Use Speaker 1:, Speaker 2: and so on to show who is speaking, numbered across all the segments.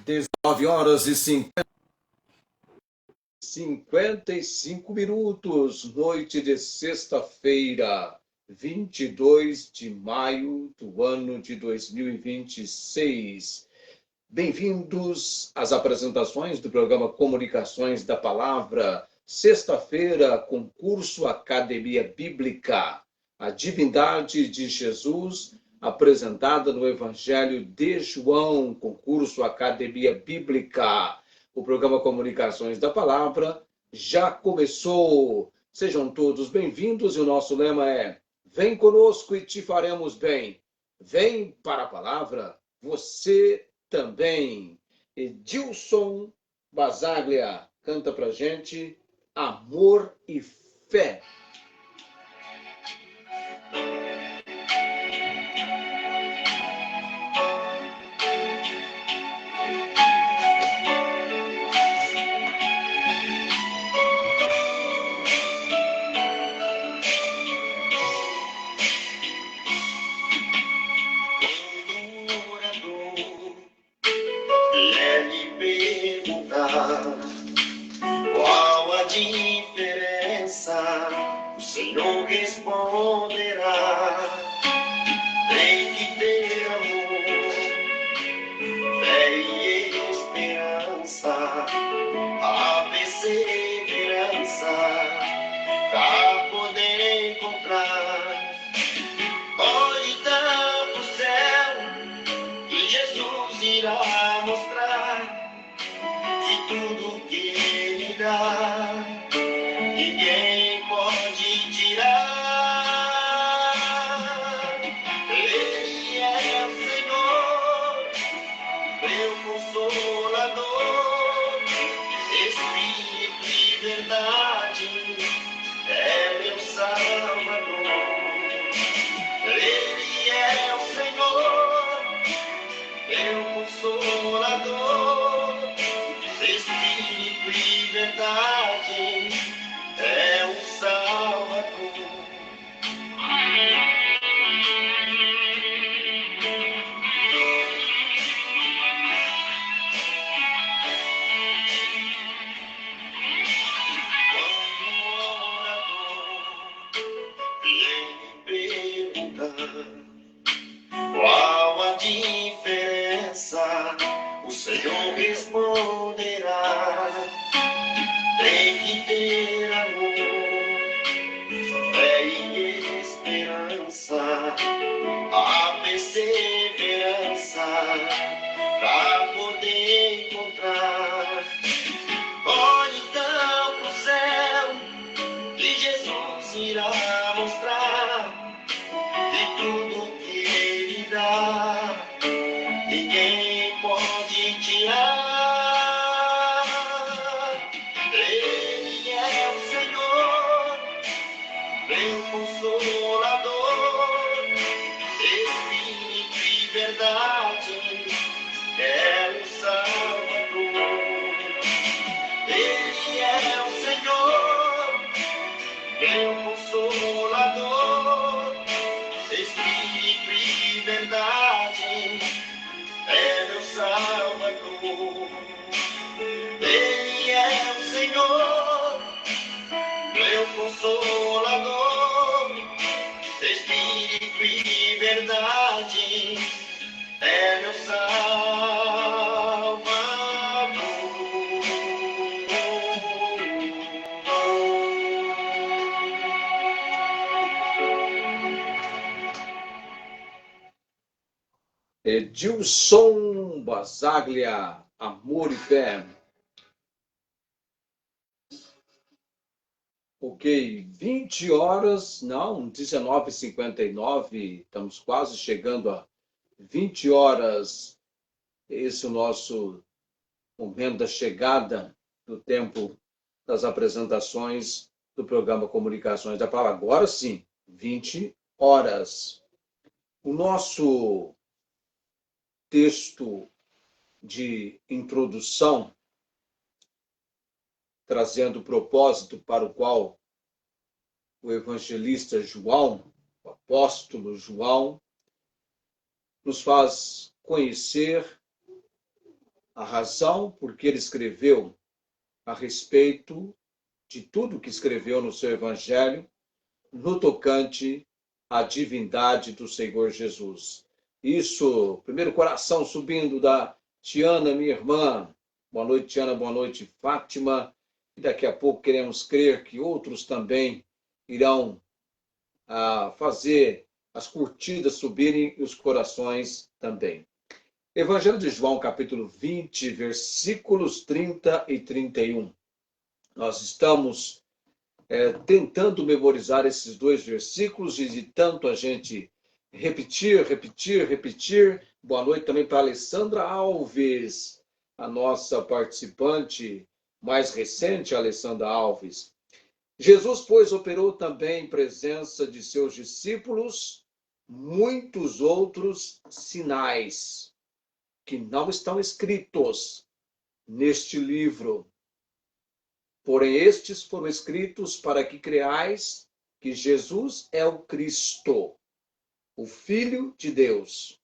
Speaker 1: 19h55, noite de sexta-feira, 22 de maio do ano de 2026. Bem-vindos às apresentações do programa Comunicações da Palavra, sexta-feira, concurso Academia Bíblica, a divindade de Jesus apresentada no Evangelho de João, concurso Academia Bíblica. O programa Comunicações da Palavra já começou. Sejam todos bem-vindos e o nosso lema é: vem conosco e te faremos bem. Vem para a palavra, você também. Edilson Basaglia canta pra gente Amor e Fé.
Speaker 2: Qual a diferença? O Senhor responderá. Tem que ter amor, fé e esperança, a perseverança pra poder encontrar. Olhe tanto o céu que Jesus irá mostrar. De tudo que Ele dá, ninguém pode tirar. Ele é o Senhor, meu consolador, Espírito e verdade, é meu Salvador. Ele é o Senhor, meu consolador, Espírito e verdade, é o Salvador. Quando o orador vem perguntar qual a diferença, o Senhor responderá. Tem que ter amor, fé e esperança, a perseverança pra poder encontrar. Olhe então pro céu que Jesus irá mostrar. De tudo que Ele dá, ninguém pode tirar. Ele é o Senhor, meu consolador, Espírito e verdade, é o Salvador. Ele é o Senhor, meu consolador, Espírito e verdade, é meu Salvador. Ele é o Senhor, meu consolador, Espírito e verdade, é meu Salvador.
Speaker 1: Edilson Basaglia, Amor e Fé. Ok, 20 horas, não, 19h59, estamos quase chegando a 20 horas. Esse é o nosso momento da chegada do tempo das apresentações do programa Comunicações da Palavra. Agora sim, 20 horas. O nosso texto de introdução, trazendo o propósito para o qual o evangelista João, o apóstolo João, nos faz conhecer a razão por que ele escreveu a respeito de tudo que escreveu no seu evangelho no tocante à divindade do Senhor Jesus. Isso, primeiro coração subindo da Tiana, minha irmã. Boa noite, Tiana, boa noite, Fátima. E daqui a pouco queremos crer que outros também irão fazer as curtidas subirem e os corações também. Evangelho de João, capítulo 20, versículos 30 e 31. Nós estamos tentando memorizar esses dois versículos e de tanto a gente repetir. Boa noite também para a Alessandra Alves, a nossa participante mais recente, Alessandra Alves. Jesus, pois, operou também em presença de seus discípulos muitos outros sinais que não estão escritos neste livro. Porém, estes foram escritos para que creais que Jesus é o Cristo, o Filho de Deus,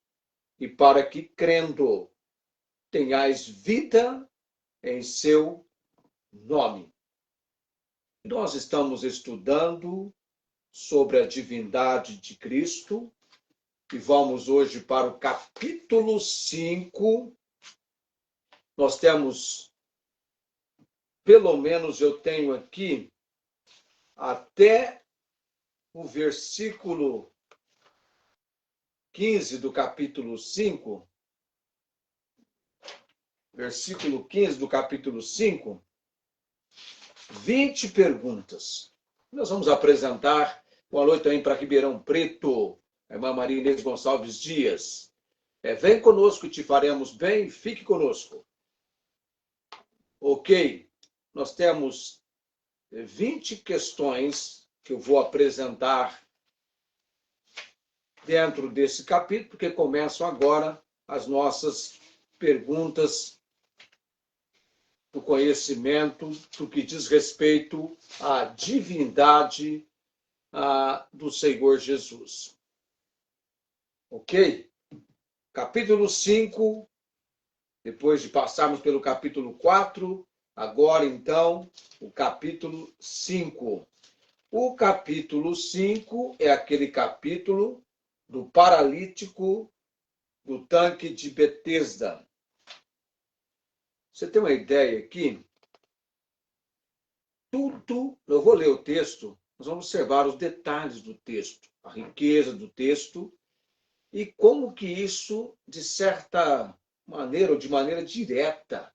Speaker 1: e para que, crendo, tenhais vida em seu nome. Nós estamos estudando sobre a divindade de Cristo e vamos hoje para o capítulo 5. Nós temos, pelo menos eu tenho aqui, até o versículo 15 do capítulo 5. Versículo 15 do capítulo 5. 20 perguntas. Nós vamos apresentar. Boa noite também para Ribeirão Preto, a irmã Maria Inês Gonçalves Dias. Vem conosco, te faremos bem, fique conosco. Ok, nós temos 20 questões que eu vou apresentar dentro desse capítulo, porque começam agora as nossas perguntas do conhecimento do que diz respeito à divindade do Senhor Jesus. Ok? Capítulo 5, depois de passarmos pelo capítulo 4, agora então o capítulo 5. O capítulo 5 é aquele capítulo do paralítico do tanque de Betesda. Você tem uma ideia aqui? Eu vou ler o texto, nós vamos observar os detalhes do texto, a riqueza do texto e como que isso, de certa maneira ou de maneira direta,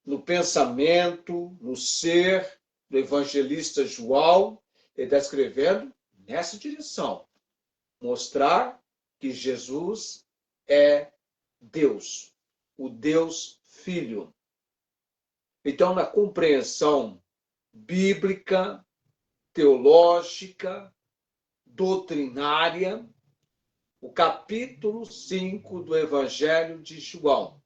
Speaker 1: no pensamento, no ser do evangelista João, ele está escrevendo nessa direção, mostrar que Jesus é Deus, o Deus Filho. Então, na compreensão bíblica, teológica, doutrinária, o capítulo 5 do Evangelho de João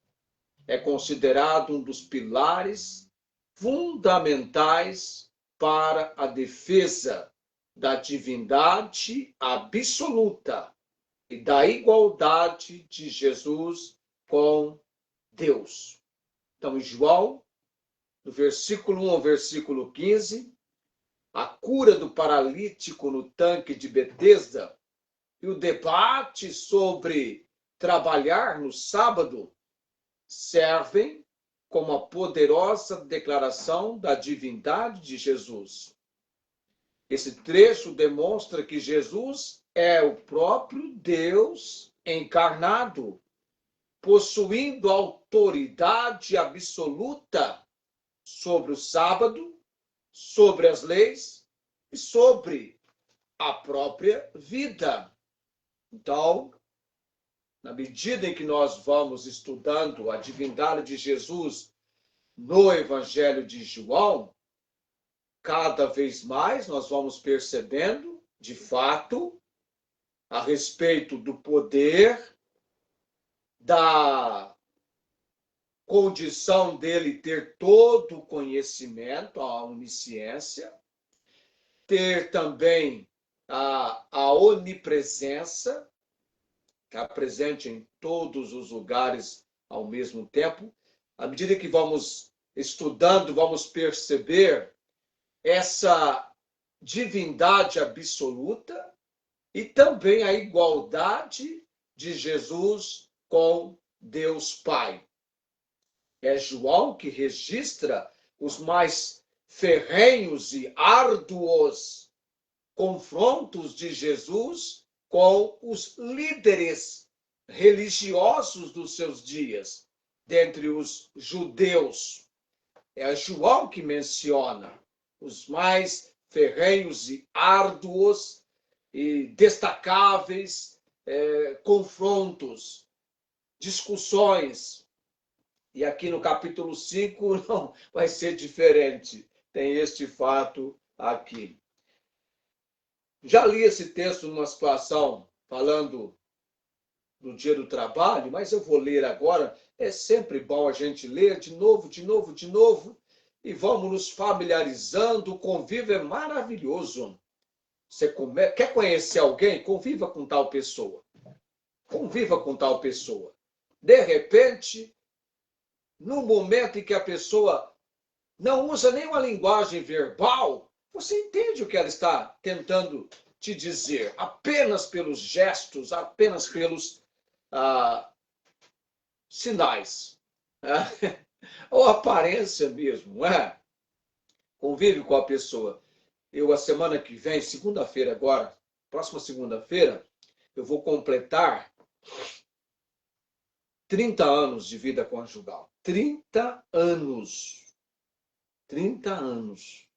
Speaker 1: é considerado um dos pilares fundamentais para a defesa da divindade absoluta e da igualdade de Jesus com Deus. Então, em João, do versículo 1 ao versículo 15, a cura do paralítico no tanque de Betesda e o debate sobre trabalhar no sábado servem como a poderosa declaração da divindade de Jesus. Esse trecho demonstra que Jesus é o próprio Deus encarnado, possuindo autoridade absoluta sobre o sábado, sobre as leis e sobre a própria vida. Então, na medida em que nós vamos estudando a divindade de Jesus no Evangelho de João, cada vez mais nós vamos percebendo, de fato, a respeito do poder, da condição dele ter todo o conhecimento, a onisciência, ter também a onipresença, está presente em todos os lugares ao mesmo tempo, À medida que vamos estudando, vamos perceber essa divindade absoluta e também a igualdade de Jesus com Deus Pai. É João que registra os mais ferrenhos e árduos confrontos de Jesus com os líderes religiosos dos seus dias, dentre os judeus. É João que menciona os mais ferrenhos e árduos e destacáveis confrontos, discussões. E aqui no capítulo 5 não vai ser diferente. Tem este fato aqui. Já li esse texto numa situação falando do dia do trabalho, mas eu vou ler agora. É sempre bom a gente ler de novo, e vamos nos familiarizando. O convívio é maravilhoso. Você quer conhecer alguém? Conviva com tal pessoa. Conviva com tal pessoa. De repente, no momento em que a pessoa não usa nenhuma linguagem verbal, você entende o que ela está tentando te dizer, apenas pelos gestos, apenas pelos sinais, ou aparência mesmo, não é? Convive com a pessoa. Eu, a semana que vem, segunda-feira agora, próxima segunda-feira, eu vou completar 30 anos de vida conjugal. 30 anos. 30 anos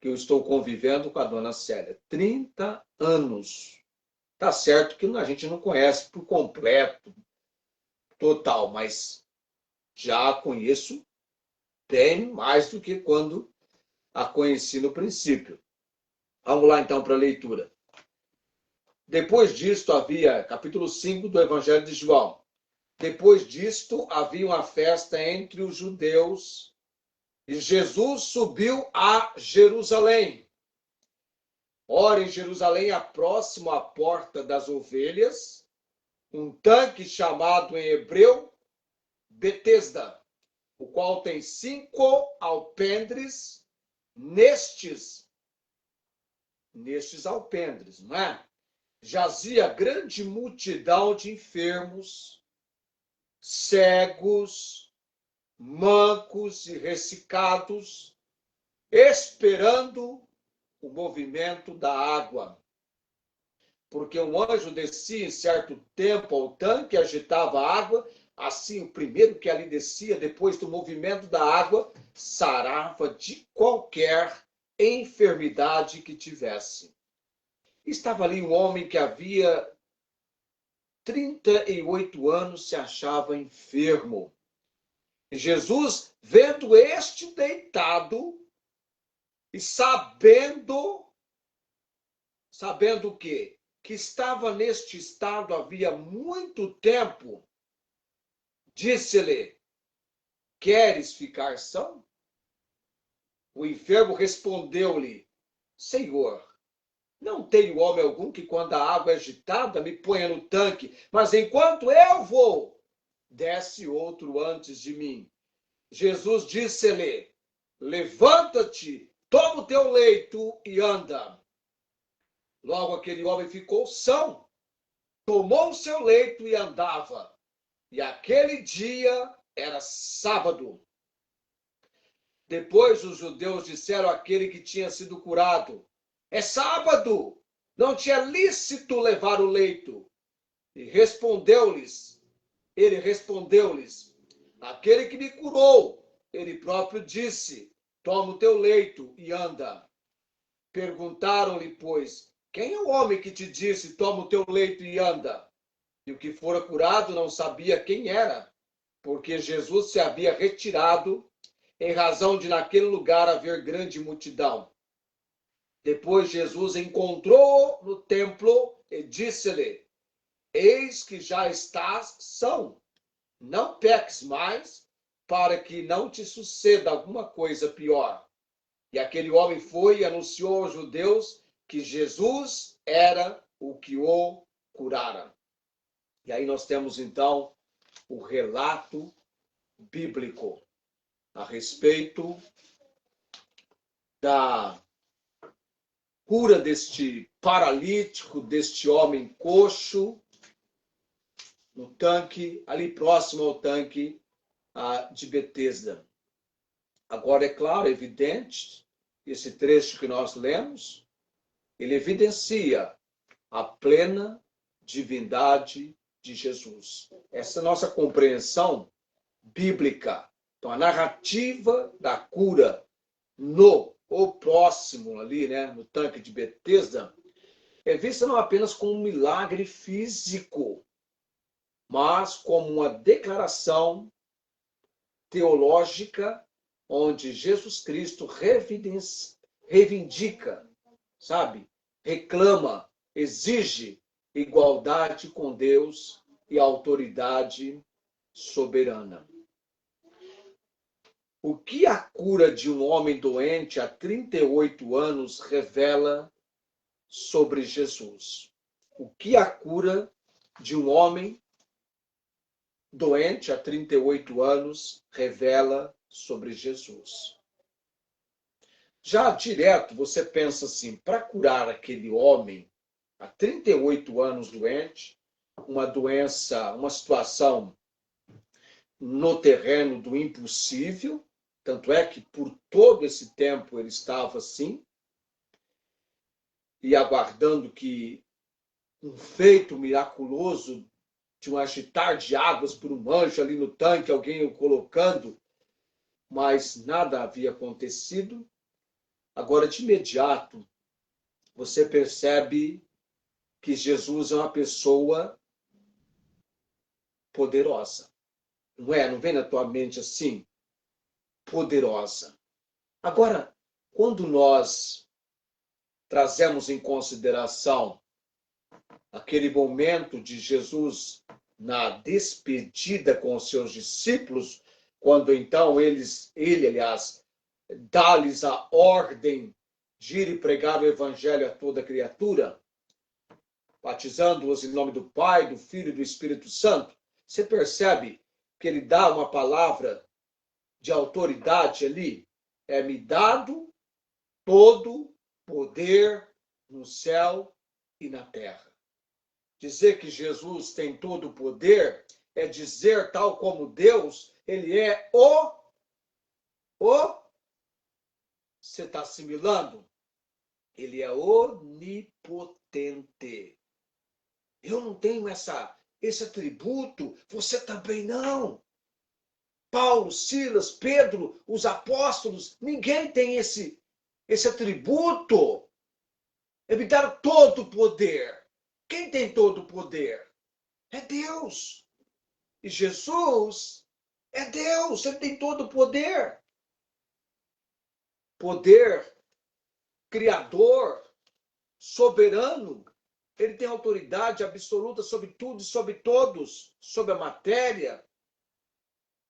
Speaker 1: que eu estou convivendo com a dona Célia. 30 anos. Tá certo que a gente não conhece por completo, total, mas já a conheço bem mais do que quando a conheci no princípio. Vamos lá então para a leitura. Depois disto havia, capítulo 5 do Evangelho de João. Depois disto havia uma festa entre os judeus e Jesus subiu a Jerusalém. Ora, em Jerusalém, próximo à porta das ovelhas, um tanque chamado em hebreu Betesda, o qual tem 5 alpendres. Nestes alpendres, não é? Jazia grande multidão de enfermos, cegos, mancos e ressecados, esperando o movimento da água. Porque um anjo descia em certo tempo ao tanque, agitava a água, assim o primeiro que ali descia, depois do movimento da água, sarava de qualquer enfermidade que tivesse. Estava ali um homem que havia 38 anos, se achava enfermo. E Jesus, vendo este deitado, e sabendo o quê? Que estava neste estado havia muito tempo, disse-lhe: queres ficar são? O enfermo respondeu-lhe: Senhor, não tenho homem algum que, quando a água é agitada, me ponha no tanque, mas enquanto eu vou, desce outro antes de mim. Jesus disse-lhe: levanta-te, toma o teu leito e anda. Logo aquele homem ficou são, tomou o seu leito e andava. E aquele dia era sábado. Depois os judeus disseram àquele que tinha sido curado: é sábado, não te é lícito levar o leito. E ele respondeu-lhes: aquele que me curou, ele próprio disse: toma o teu leito e anda. Perguntaram-lhe, pois, quem é o homem que te disse: toma o teu leito e anda? E o que fora curado não sabia quem era, porque Jesus se havia retirado, em razão de naquele lugar haver grande multidão. Depois Jesus encontrou-o no templo e disse-lhe: eis que já estás são, não peques mais, para que não te suceda alguma coisa pior. E aquele homem foi e anunciou aos judeus que Jesus era o que o curara. E aí nós temos então o relato bíblico a respeito da cura deste paralítico, deste homem coxo, no tanque, ali próximo ao tanque de Betesda. Agora, é claro, é evidente, esse trecho que nós lemos, ele evidencia a plena divindade de Jesus. Essa é a nossa compreensão bíblica. Então, a narrativa da cura o próximo ali, né, no tanque de Betesda, é vista não apenas como um milagre físico, mas como uma declaração teológica onde Jesus Cristo reivindica, sabe? Reclama, exige igualdade com Deus e autoridade soberana. O que a cura de um homem doente há 38 anos revela sobre Jesus? O que a cura de um homem doente há 38 anos revela sobre Jesus? Já direto você pensa assim, para curar aquele homem há 38 anos doente, uma doença, uma situação no terreno do impossível, tanto é que por todo esse tempo ele estava assim, e aguardando que um feito miraculoso de um agitar de águas por um anjo ali no tanque, alguém o colocando, mas nada havia acontecido. Agora, de imediato, você percebe que Jesus é uma pessoa poderosa. Não é? Não vem na tua mente assim? Poderosa. Agora, quando nós trazemos em consideração aquele momento de Jesus na despedida com os seus discípulos, quando então ele, aliás, dá-lhes a ordem de ir e pregar o evangelho a toda criatura, batizando-os em nome do Pai, do Filho e do Espírito Santo, você percebe que ele dá uma palavra de autoridade ali? É-me dado todo poder no céu e na terra. Dizer que Jesus tem todo o poder é dizer, tal como Deus, ele é você está assimilando? Ele é onipotente. Eu não tenho esse atributo, você também não. Paulo, Silas, Pedro, os apóstolos, ninguém tem esse atributo. Ele dá todo o poder. Quem tem todo o poder? É Deus. E Jesus é Deus, ele tem todo o poder. Poder criador, soberano. Ele tem autoridade absoluta sobre tudo e sobre todos, sobre a matéria.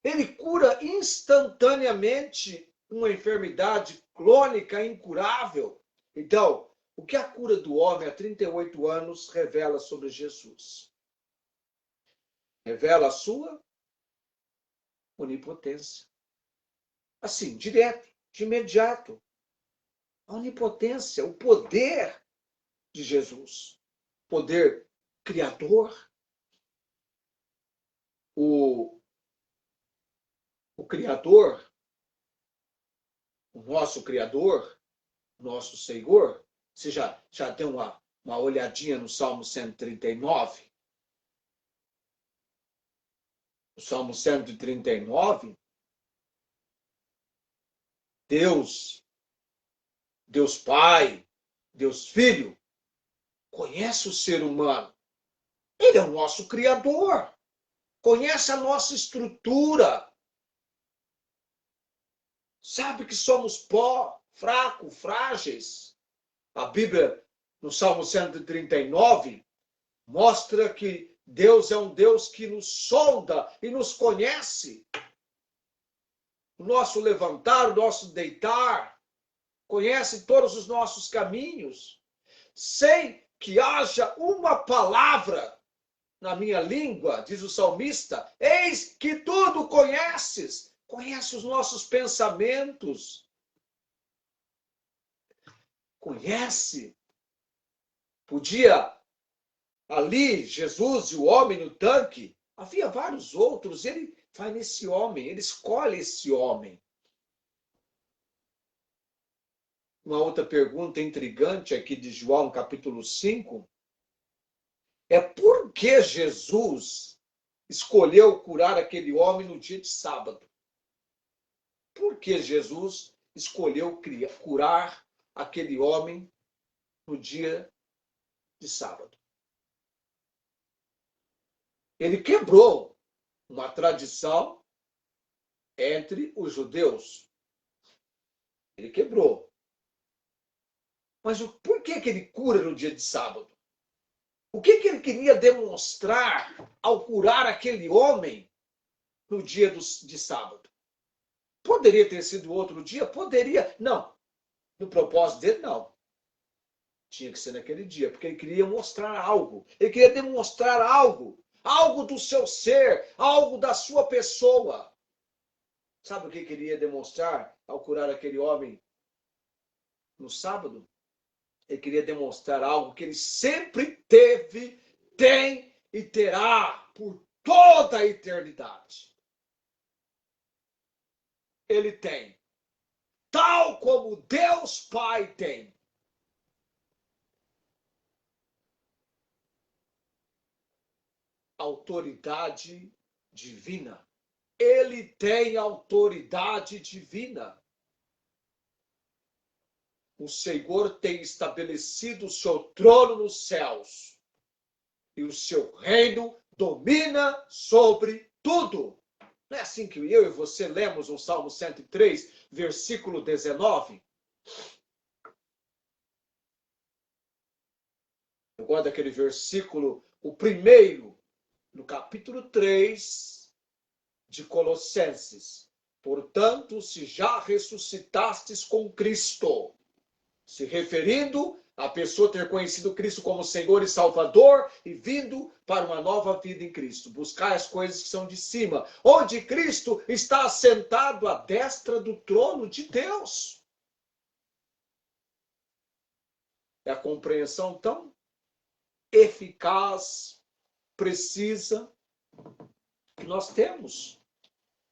Speaker 1: Ele cura instantaneamente uma enfermidade crônica incurável. Então, o que a cura do homem há 38 anos revela sobre Jesus? Revela a sua onipotência. Assim, direto, de imediato. A onipotência, o poder de Jesus. Poder criador. O Criador, o nosso Criador, nosso Senhor. Você já deu uma olhadinha no Salmo 139? O Salmo 139, Deus Pai, Deus Filho, conhece o ser humano. Ele é o nosso Criador. Conhece a nossa estrutura. Sabe que somos pó, fraco, frágeis. A Bíblia, no Salmo 139, mostra que Deus é um Deus que nos sonda e nos conhece. O nosso levantar, o nosso deitar, conhece todos os nossos caminhos, sem que haja uma palavra na minha língua, diz o salmista, eis que tudo conheces. Conhece os nossos pensamentos. Conhece. Podia ali, Jesus e o homem no tanque, havia vários outros. Ele vai nesse homem, ele escolhe esse homem. Uma outra pergunta intrigante aqui de João, capítulo 5, é por que Jesus escolheu curar aquele homem no dia de sábado? Por que Jesus escolheu curar aquele homem no dia de sábado? Ele quebrou uma tradição entre os judeus. Ele quebrou. Mas por que ele cura no dia de sábado? O que ele queria demonstrar ao curar aquele homem no dia de sábado? Poderia ter sido outro dia? Poderia. Não. No propósito dele, não. Tinha que ser naquele dia, porque ele queria mostrar algo. Ele queria demonstrar algo. Algo do seu ser, algo da sua pessoa. Sabe o que ele queria demonstrar ao curar aquele homem no sábado? Ele queria demonstrar algo que ele sempre teve, tem e terá por toda a eternidade. Ele tem. Tal como Deus Pai tem. Autoridade divina. Ele tem autoridade divina. O Senhor tem estabelecido o seu trono nos céus. E o seu reino domina sobre tudo. Não é assim que eu e você lemos no Salmo 103, versículo 19? Eu gosto daquele versículo, o primeiro, no capítulo 3 de Colossenses. Portanto, se já ressuscitastes com Cristo, se referindo a pessoa ter conhecido Cristo como Senhor e Salvador e vindo para uma nova vida em Cristo. Buscar as coisas que são de cima, onde Cristo está assentado à destra do trono de Deus. É a compreensão tão eficaz, precisa, que nós temos.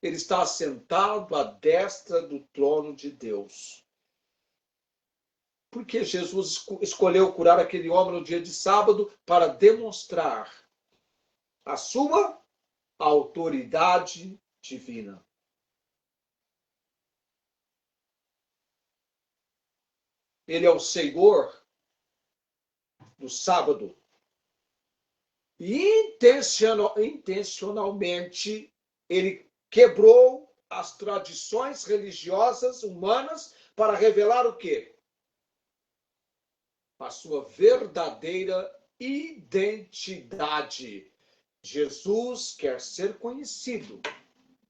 Speaker 1: Ele está assentado à destra do trono de Deus. Por que Jesus escolheu curar aquele homem no dia de sábado? Para demonstrar a sua autoridade divina. Ele é o Senhor do sábado. E intencionalmente, ele quebrou as tradições religiosas humanas para revelar o quê? A sua verdadeira identidade. Jesus quer ser conhecido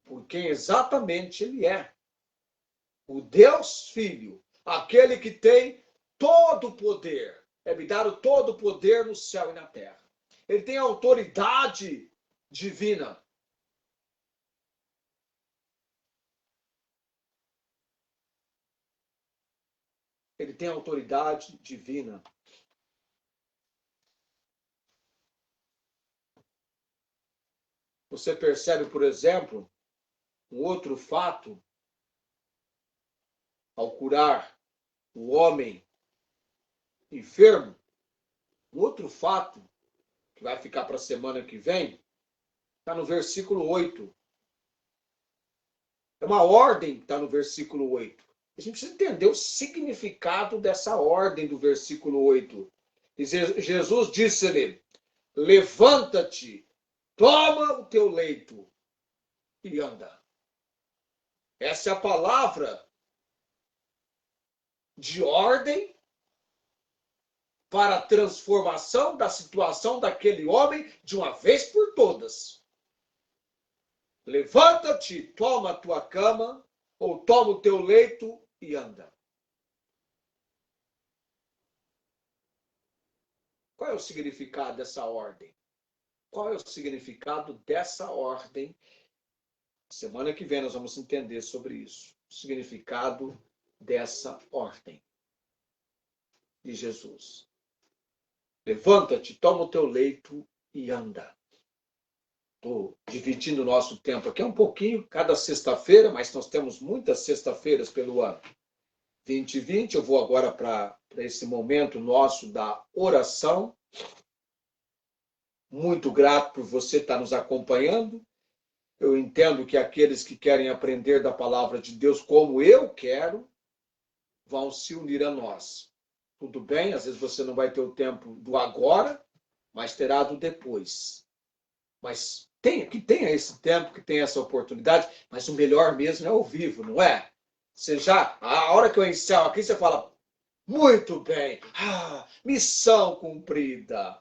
Speaker 1: por quem exatamente ele é. O Deus Filho, aquele que tem todo o poder. É-me dado todo o poder no céu e na terra. Ele tem autoridade divina. Ele tem autoridade divina. Você percebe, por exemplo, um outro fato ao curar o homem enfermo, um outro fato que vai ficar para a semana que vem, está no versículo 8. É uma ordem que está no versículo 8. A gente precisa entender o significado dessa ordem do versículo 8. Jesus disse-lhe, levanta-te, toma o teu leito e anda. Essa é a palavra de ordem para a transformação da situação daquele homem de uma vez por todas. Levanta-te, toma a tua cama, ou toma o teu leito e anda. Qual é o significado dessa ordem? qual é o significado dessa ordem. Semana que vem nós vamos entender sobre isso. O significado dessa ordem de Jesus. Levanta-te, toma o teu leito e anda. Estou dividindo o nosso tempo aqui um pouquinho, cada sexta-feira, mas nós temos muitas sexta-feiras pelo ano. 2020, eu vou agora para esse momento nosso da oração. Muito grato por você estar nos acompanhando. Eu entendo que aqueles que querem aprender da palavra de Deus como eu quero, vão se unir a nós. Tudo bem, às vezes você não vai ter o tempo do agora, mas terá do depois. Mas tenha esse tempo, que tenha essa oportunidade, mas o melhor mesmo é ao vivo, não é? Você já, a hora que eu encerro aqui, você fala, muito bem, missão cumprida.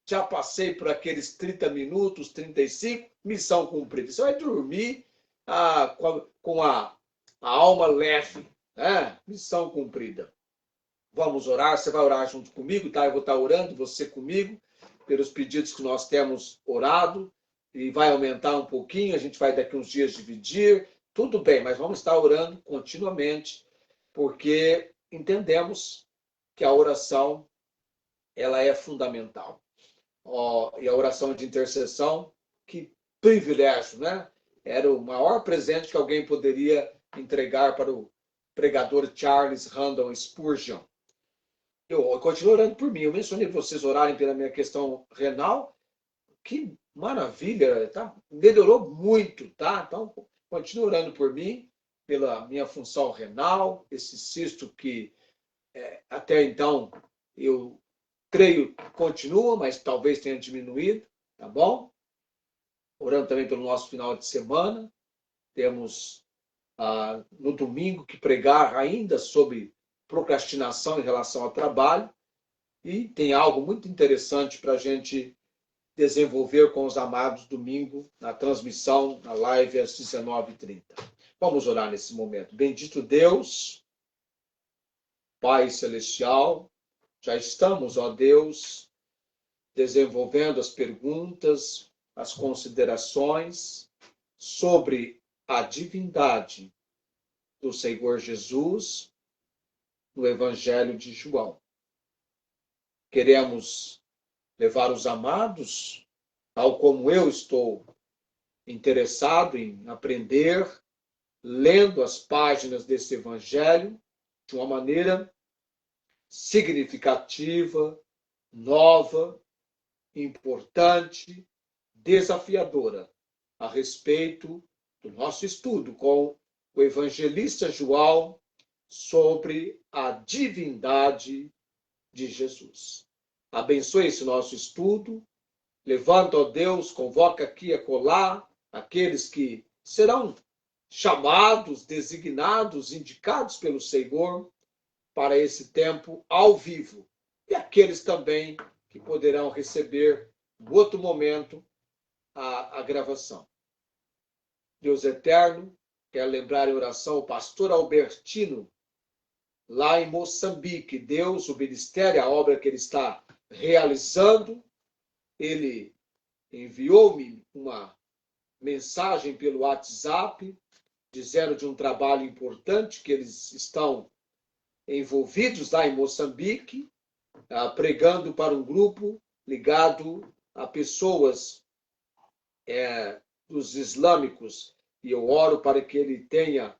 Speaker 1: Já passei por aqueles 30 minutos, 35, missão cumprida. Você vai dormir com a alma leve, né? Missão cumprida. Vamos orar, você vai orar junto comigo, tá? Eu vou estar orando, você comigo, pelos pedidos que nós temos orado, e vai aumentar um pouquinho, a gente vai daqui uns dias dividir, tudo bem, mas vamos estar orando continuamente, porque entendemos que a oração, ela é fundamental. E a oração de intercessão, que privilégio, né? Era o maior presente que alguém poderia entregar para o pregador Charles Randall Spurgeon. Eu continuo orando por mim. Eu mencionei para vocês orarem pela minha questão renal. Que maravilha, tá? Melhorou muito, tá? Então, continue orando por mim, pela minha função renal, esse cisto que até então eu creio continua, mas talvez tenha diminuído, tá bom? Orando também pelo nosso final de semana. Temos no domingo que pregar ainda sobre procrastinação em relação ao trabalho. E tem algo muito interessante para a gente desenvolver com os amados domingo, na transmissão, na live às 19h30. Vamos orar nesse momento. Bendito Deus, Pai Celestial, já estamos, ó Deus, desenvolvendo as perguntas, as considerações sobre a divindade do Senhor Jesus no Evangelho de João. Queremos levar os amados, tal como eu estou interessado em aprender, lendo as páginas desse Evangelho de uma maneira significativa, nova, importante, desafiadora, a respeito do nosso estudo com o evangelista João sobre a divindade de Jesus. Abençoe esse nosso estudo, levanta, ó Deus, convoca aqui e acolá aqueles que serão chamados, designados, indicados pelo Senhor para esse tempo ao vivo. E aqueles também que poderão receber, em outro momento, a gravação. Deus eterno, quero lembrar em oração o pastor Albertino, lá em Moçambique. Deus, o ministério, a obra que ele está realizando, ele enviou-me uma mensagem pelo WhatsApp, dizendo de um trabalho importante que eles estão envolvidos lá em Moçambique, pregando para um grupo ligado a pessoas dos islâmicos. E eu oro para que ele tenha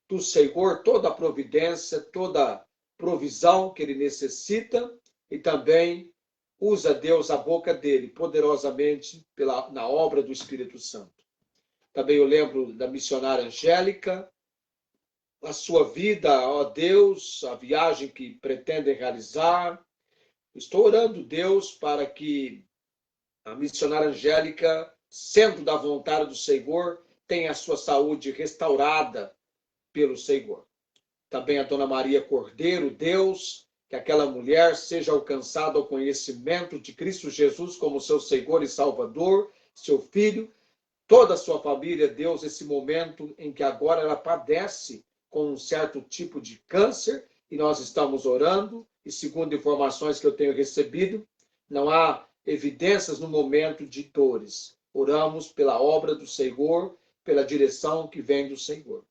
Speaker 1: do Senhor toda a providência, toda a provisão que ele necessita, e também usa Deus a boca dele poderosamente na obra do Espírito Santo. Também eu lembro da missionária Angélica, a sua vida, ó Deus, a viagem que pretendem realizar. Estou orando, Deus, para que a missionária Angélica, sendo da vontade do Senhor, tenha a sua saúde restaurada pelo Senhor. Também a Dona Maria Cordeiro, Deus, que aquela mulher seja alcançada ao conhecimento de Cristo Jesus como seu Senhor e Salvador, seu filho, toda a sua família, Deus, esse momento em que agora ela padece com um certo tipo de câncer, e nós estamos orando, e segundo informações que eu tenho recebido, não há evidências no momento de dores. Oramos pela obra do Senhor, pela direção que vem do Senhor.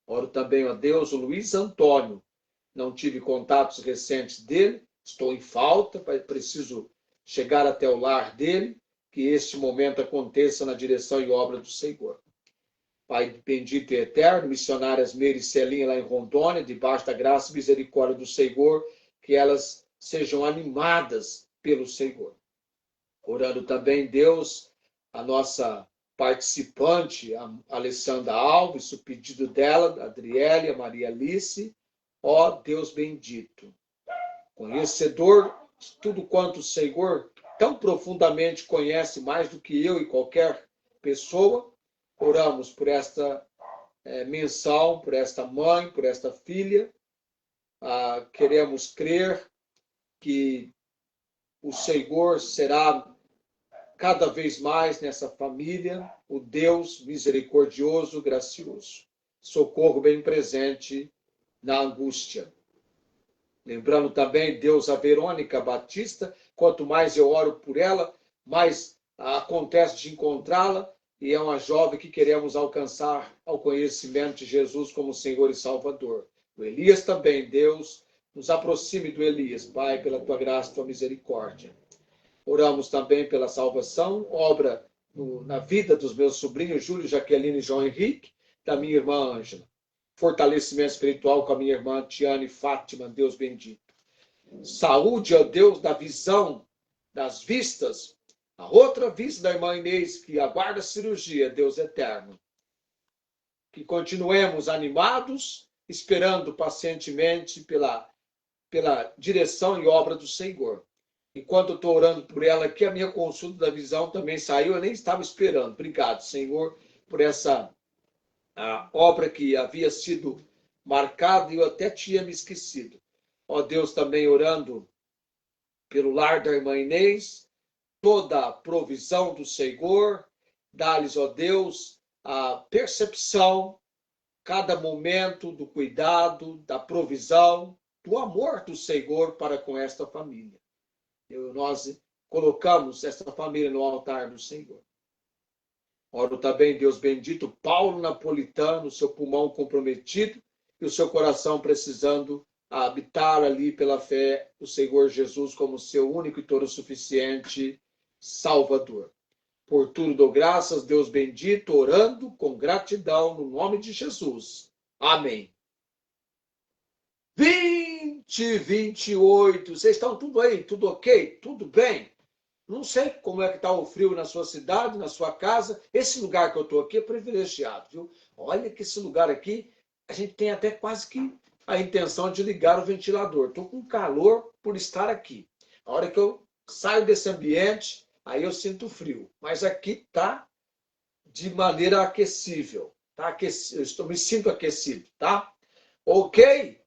Speaker 1: Oro também a Deus, o Luiz Antônio. Não tive contatos recentes dele, estou em falta, preciso chegar até o lar dele, que este momento aconteça na direção e obra do Senhor. Pai bendito e eterno, missionárias Meire e Celinha lá em Rondônia, debaixo da graça e misericórdia do Senhor, que elas sejam animadas pelo Senhor. Orando também, Deus, a nossa participante, a Alessandra Alves, o pedido dela, a Adriele, a Maria Alice, ó Deus bendito, conhecedor de tudo quanto o Senhor tão profundamente conhece, mais do que eu e qualquer pessoa, oramos por esta menção, por esta mãe, por esta filha. Queremos crer que o Senhor será cada vez mais nessa família o Deus misericordioso, gracioso. Socorro bem presente na angústia. Lembrando também, Deus, a Verônica Batista, quanto mais eu oro por ela, mais acontece de encontrá-la, e é uma jovem que queremos alcançar ao conhecimento de Jesus como Senhor e Salvador. O Elias também, Deus, nos aproxime do Elias, Pai, pela tua graça e tua misericórdia. Oramos também pela salvação, obra na vida dos meus sobrinhos, Júlio, Jaqueline e João Henrique, da minha irmã Ângela. Fortalecimento espiritual com a minha irmã Tiane Fátima, Deus bendito. Saúde, ó Deus, da visão, das vistas, a outra vista da irmã Inês, que aguarda cirurgia, Deus eterno. Que continuemos animados, esperando pacientemente pela direção e obra do Senhor. Enquanto eu estou orando por ela aqui, a minha consulta da visão também saiu, eu nem estava esperando. Obrigado, Senhor, por essa obra que havia sido marcada e eu até tinha me esquecido. Ó Deus, também orando pelo lar da irmã Inês, toda a provisão do Senhor, dá-lhes, ó Deus, a percepção, cada momento do cuidado, da provisão, do amor do Senhor para com esta família. Nós colocamos esta família no altar do Senhor. Oro também, Deus bendito, Paulo Napolitano, seu pulmão comprometido e o seu coração precisando habitar ali pela fé o Senhor Jesus como seu único e todo suficiente Salvador. Por tudo dou graças, Deus bendito, orando com gratidão no nome de Jesus. Amém. 2028, vocês estão tudo aí? Tudo ok? Tudo bem? Não sei como é que está o frio na sua cidade, na sua casa. Esse lugar que eu estou aqui é privilegiado, viu? Olha que esse lugar aqui, a gente tem até quase que a intenção de ligar o ventilador. Estou com calor por estar aqui. A hora que eu saio desse ambiente, aí eu sinto frio. Mas aqui está de maneira aquecível. Tá aquecido, eu me sinto aquecido, tá? Ok?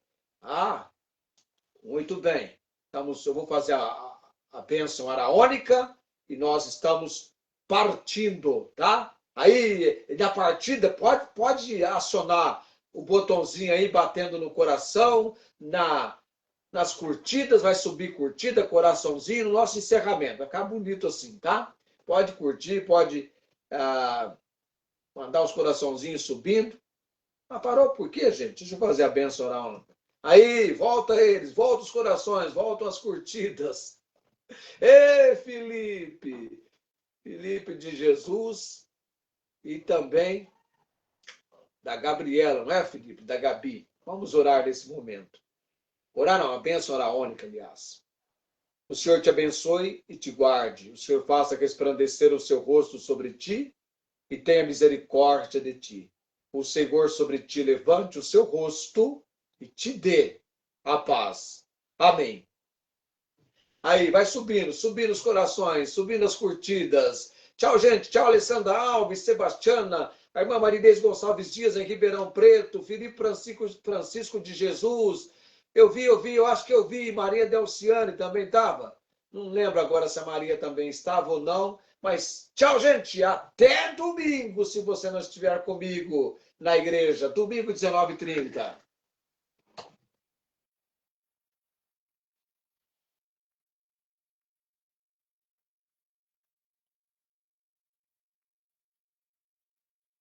Speaker 1: Muito bem. Eu vou fazer a bênção araônica e nós estamos partindo, tá? Aí, na partida, pode acionar o botãozinho aí, batendo no coração, nas curtidas, vai subir curtida, coraçãozinho, no nosso encerramento. Vai ficar bonito assim, tá? Pode curtir, pode mandar os coraçãozinhos subindo. Mas parou por quê, gente? Deixa eu fazer a bênção araônica. Aí, volta eles, volta os corações, voltam as curtidas. Ei, Felipe! Felipe de Jesus e também da Gabriela, não é, Felipe? Da Gabi. Vamos orar nesse momento. Orar não, a bênção araônica, aliás. O Senhor te abençoe e te guarde. O Senhor faça resplandecer o seu rosto sobre ti e tenha misericórdia de ti. O Senhor sobre ti levante o seu rosto e te dê a paz. Amém. Aí, vai subindo os corações, subindo as curtidas. Tchau, gente. Tchau, Alessandra Alves, Sebastiana, a irmã Marinês Gonçalves Dias, em Ribeirão Preto, Felipe Francisco de Jesus. Eu acho que eu vi. Maria Delciane também estava. Não lembro agora se a Maria também estava ou não. Mas tchau, gente. Até domingo, se você não estiver comigo na igreja. Domingo, 19h30.